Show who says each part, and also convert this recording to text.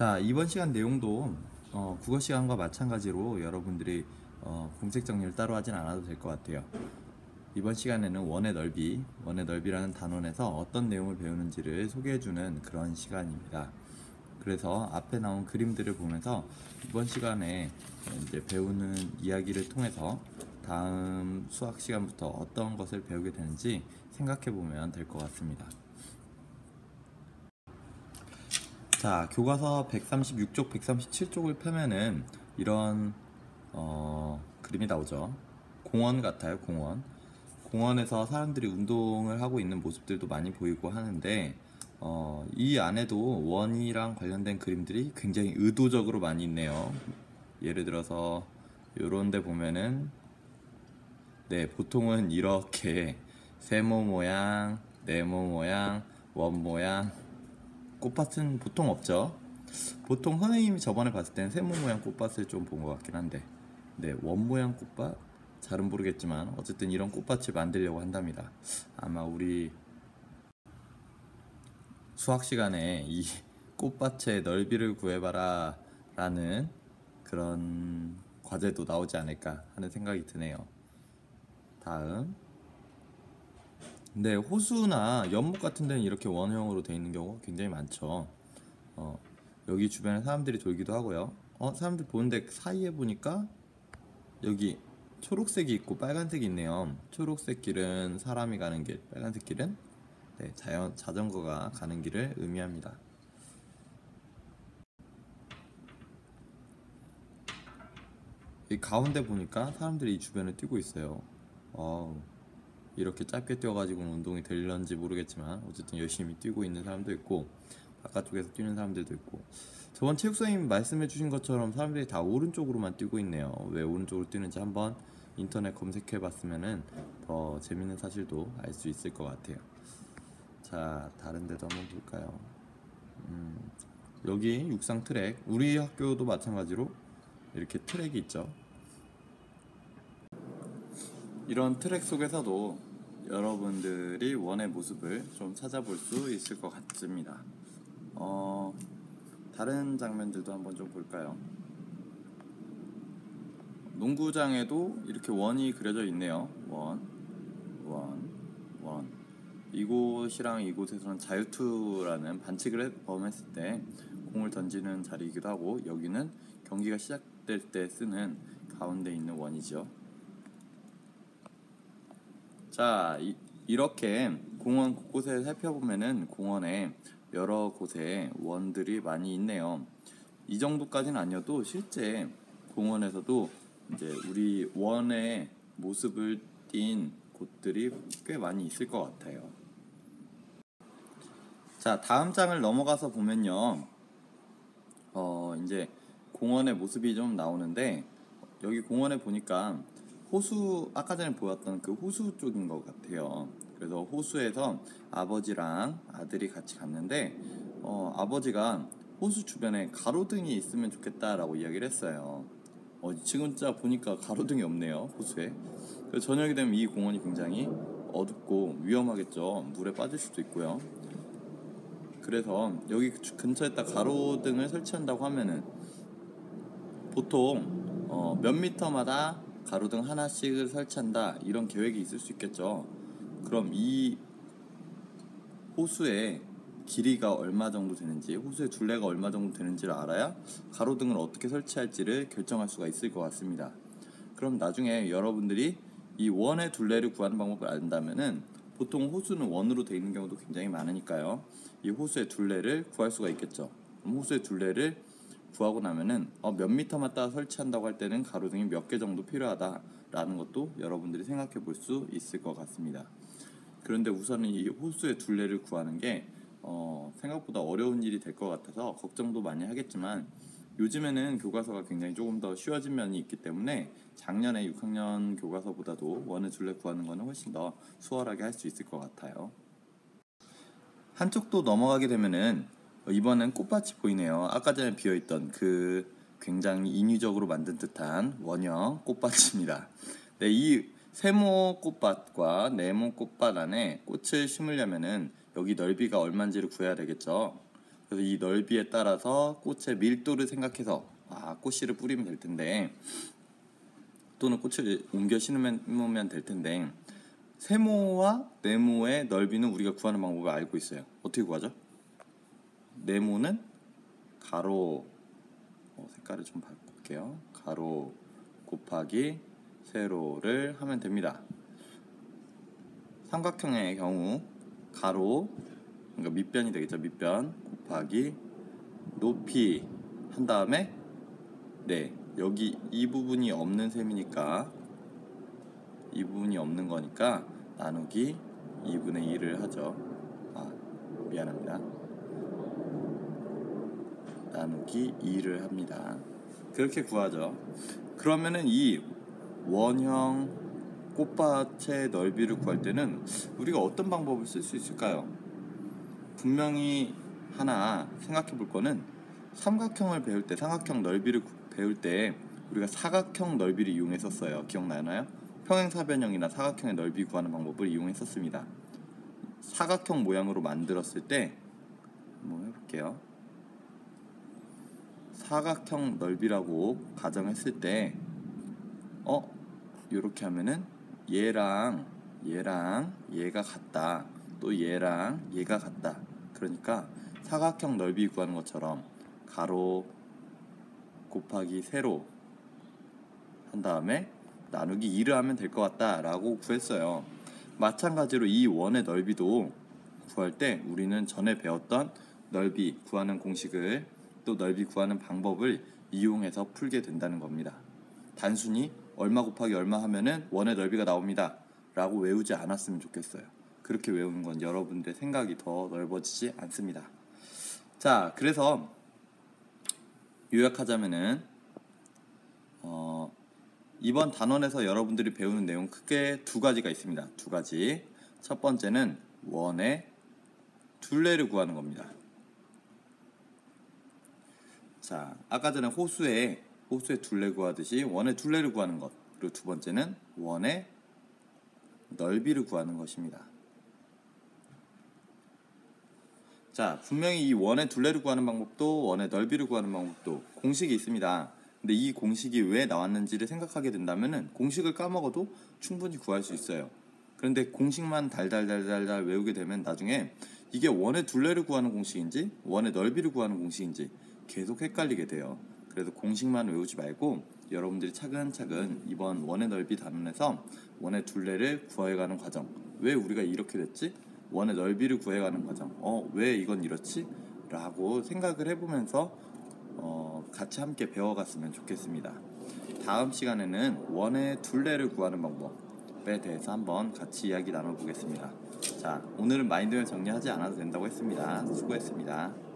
Speaker 1: 자, 이번 시간 내용도 국어 시간과 마찬가지로 여러분들이 공책 정리를 따로 하진 않아도 될 것 같아요. 이번 시간에는 원의 넓이라는 단원에서 어떤 내용을 배우는지를 소개해주는 그런 시간입니다. 그래서 앞에 나온 그림들을 보면서 이번 시간에 이제 배우는 이야기를 통해서 다음 수학 시간부터 어떤 것을 배우게 되는지 생각해 보면 될 것 같습니다. 자, 교과서 136쪽, 137쪽을 펴면은 이런 그림이 나오죠. 공원 같아요, 공원. 공원에서 사람들이 운동을 하고 있는 모습들도 많이 보이고 하는데 이 안에도 원이랑 관련된 그림들이 굉장히 의도적으로 많이 있네요. 예를 들어서 요런 데 보면은 보통은 이렇게 세모 모양, 네모 모양, 원 모양, 꽃밭은 보통 없죠. 보통 선생님이 저번에 봤을 때는 세모 모양 꽃밭을 좀 본 것 같긴 한데 원 모양 꽃밭? 잘은 모르겠지만 어쨌든 이런 꽃밭을 만들려고 한답니다. 아마 우리 수학 시간에 이 꽃밭의 넓이를 구해봐라 라는 그런 과제도 나오지 않을까 하는 생각이 드네요. 다음, 호수나 연못 같은 데는 이렇게 원형으로 되어 있는 경우가 굉장히 많죠. 여기 주변에 사람들이 돌기도 하고요. 사람들 보는데 사이에 보니까 여기 초록색이 있고 빨간색이 있네요. 초록색 길은 사람이 가는 길, 빨간색 길은 자전거가 가는 길을 의미합니다. 이 가운데 보니까 사람들이 이 주변을 뛰고 있어요. 이렇게 짧게 뛰어가지고는 운동이 될런지 모르겠지만 어쨌든 열심히 뛰고 있는 사람도 있고 바깥쪽에서 뛰는 사람들도 있고, 저번 체육선생님 말씀해 주신 것처럼 사람들이 다 오른쪽으로만 뛰고 있네요. 왜 오른쪽으로 뛰는지 한번 인터넷 검색해 봤으면 더 재밌는 사실도 알 수 있을 것 같아요. 자, 다른 데도 한번 볼까요? 여기 육상 트랙, 우리 학교도 마찬가지로 이렇게 트랙이 있죠. 이런 트랙 속에서도 여러분들이 원의 모습을 좀 찾아볼 수 있을 것 같습니다. 다른 장면들도 한번 좀 볼까요? 농구장에도 이렇게 원이 그려져 있네요. 원. 이곳이랑 이곳에서는 자유투라는 반칙을 범했을 때 공을 던지는 자리이기도 하고, 여기는 경기가 시작될 때 쓰는 가운데 있는 원이죠. 자, 이렇게 공원 곳곳에 살펴보면은 공원에 여러 곳에 원들이 많이 있네요. 이 정도까지는 아니어도 실제 공원에서도 이제 우리 원의 모습을 띈 곳들이 꽤 많이 있을 것 같아요. 자, 다음 장을 넘어가서 보면요, 이제 공원의 모습이 좀 나오는데, 여기 공원에 보니까 호수, 아까 전에 보였던 그 호수 쪽인 것 같아요. 그래서 호수에서 아버지랑 아들이 같이 갔는데 아버지가 호수 주변에 가로등이 있으면 좋겠다라고 이야기를 했어요. 지금 진짜 보니까 가로등이 없네요, 호수에. 그래서 저녁이 되면 이 공원이 굉장히 어둡고 위험하겠죠. 물에 빠질 수도 있고요. 그래서 여기 근처에다 가로등을 설치한다고 하면은 보통 몇 미터마다 가로등 하나씩을 설치한다, 이런 계획이 있을 수 있겠죠. 그럼 이 호수의 길이가 얼마 정도 되는지, 호수의 둘레가 얼마 정도 되는지를 알아야 가로등을 어떻게 설치할지를 결정할 수가 있을 것 같습니다. 그럼 나중에 여러분들이 이 원의 둘레를 구하는 방법을 안다면은, 보통 호수는 원으로 되어 있는 경우도 굉장히 많으니까요, 이 호수의 둘레를 구할 수가 있겠죠. 그럼 호수의 둘레를 구하고 나면은 몇 미터마다 설치한다고 할 때는 가로등이 몇 개 정도 필요하다라는 것도 여러분들이 생각해 볼 수 있을 것 같습니다. 그런데 우선은 이 호수의 둘레를 구하는 게 생각보다 어려운 일이 될 것 같아서 걱정도 많이 하겠지만, 요즘에는 교과서가 굉장히 조금 더 쉬워진 면이 있기 때문에 작년에 6학년 교과서보다도 원의 둘레 구하는 거는 훨씬 더 수월하게 할 수 있을 것 같아요. 한쪽도 넘어가게 되면은 이번엔 꽃밭이 보이네요. 아까 전에 비어있던 그 굉장히 인위적으로 만든 듯한 원형 꽃밭입니다. 이 세모 꽃밭과 네모 꽃밭 안에 꽃을 심으려면은 여기 넓이가 얼마인지를 구해야 되겠죠. 그래서 이 넓이에 따라서 꽃의 밀도를 생각해서 꽃씨를 뿌리면 될 텐데, 또는 꽃을 옮겨 심으면 될 텐데, 세모와 네모의 넓이는 우리가 구하는 방법을 알고 있어요. 어떻게 구하죠? 네모는 가로, 색깔을 좀 바꿀게요. 가로 곱하기 세로를 하면 됩니다. 삼각형의 경우 가로, 그러니까 밑변이 되겠죠. 밑변 곱하기 높이 한 다음에 여기 이 부분이 없는 셈이니까, 이 부분이 없는 거니까 나누기 2분의 1을 하죠. 미안합니다. 나누기 2를 합니다. 그렇게 구하죠. 그러면은 이 원형 꽃밭의 넓이를 구할 때는 우리가 어떤 방법을 쓸 수 있을까요? 분명히 하나 생각해 볼 거는, 삼각형을 배울 때, 삼각형 넓이를 배울 때 우리가 사각형 넓이를 이용했었어요. 기억나나요? 평행사변형이나 사각형의 넓이 구하는 방법을 이용했었습니다. 사각형 모양으로 만들었을 때 한번 해볼게요. 사각형 넓이라고 가정했을 때 이렇게 하면은 얘랑 얘가 같다, 또 얘랑 얘가 같다. 그러니까 사각형 넓이 구하는 것처럼 가로 곱하기 세로 한 다음에 나누기 2를 하면 될 것 같다 라고 구했어요. 마찬가지로 이 원의 넓이도 구할 때 우리는 전에 배웠던 넓이 구하는 공식을, 또 넓이 구하는 방법을 이용해서 풀게 된다는 겁니다. 단순히 얼마 곱하기 얼마 하면은 원의 넓이가 나옵니다 라고 외우지 않았으면 좋겠어요. 그렇게 외우는 건 여러분들의 생각이 더 넓어지지 않습니다. 자, 그래서 요약하자면은 이번 단원에서 여러분들이 배우는 내용 크게 두 가지가 있습니다. 두 가지. 첫 번째는 원의 둘레를 구하는 겁니다. 자, 아까 전에 호수의 둘레 구하듯이 원의 둘레를 구하는 것. 그리고 두 번째는 원의 넓이를 구하는 것입니다. 자, 분명히 이 원의 둘레를 구하는 방법도 원의 넓이를 구하는 방법도 공식이 있습니다. 근데 이 공식이 왜 나왔는지를 생각하게 된다면은 공식을 까먹어도 충분히 구할 수 있어요. 그런데 공식만 달달달달달 외우게 되면 나중에 이게 원의 둘레를 구하는 공식인지 원의 넓이를 구하는 공식인지 계속 헷갈리게 돼요. 그래서 공식만 외우지 말고 여러분들이 차근차근 이번 원의 넓이 단원에서 원의 둘레를 구해가는 과정, 왜 우리가 이렇게 됐지? 원의 넓이를 구해가는 과정, 왜 이건 이렇지? 라고 생각을 해보면서 같이 함께 배워갔으면 좋겠습니다. 다음 시간에는 원의 둘레를 구하는 방법에 대해서 한번 같이 이야기 나눠보겠습니다. 자, 오늘은 마인드맵 정리하지 않아도 된다고 했습니다. 수고했습니다.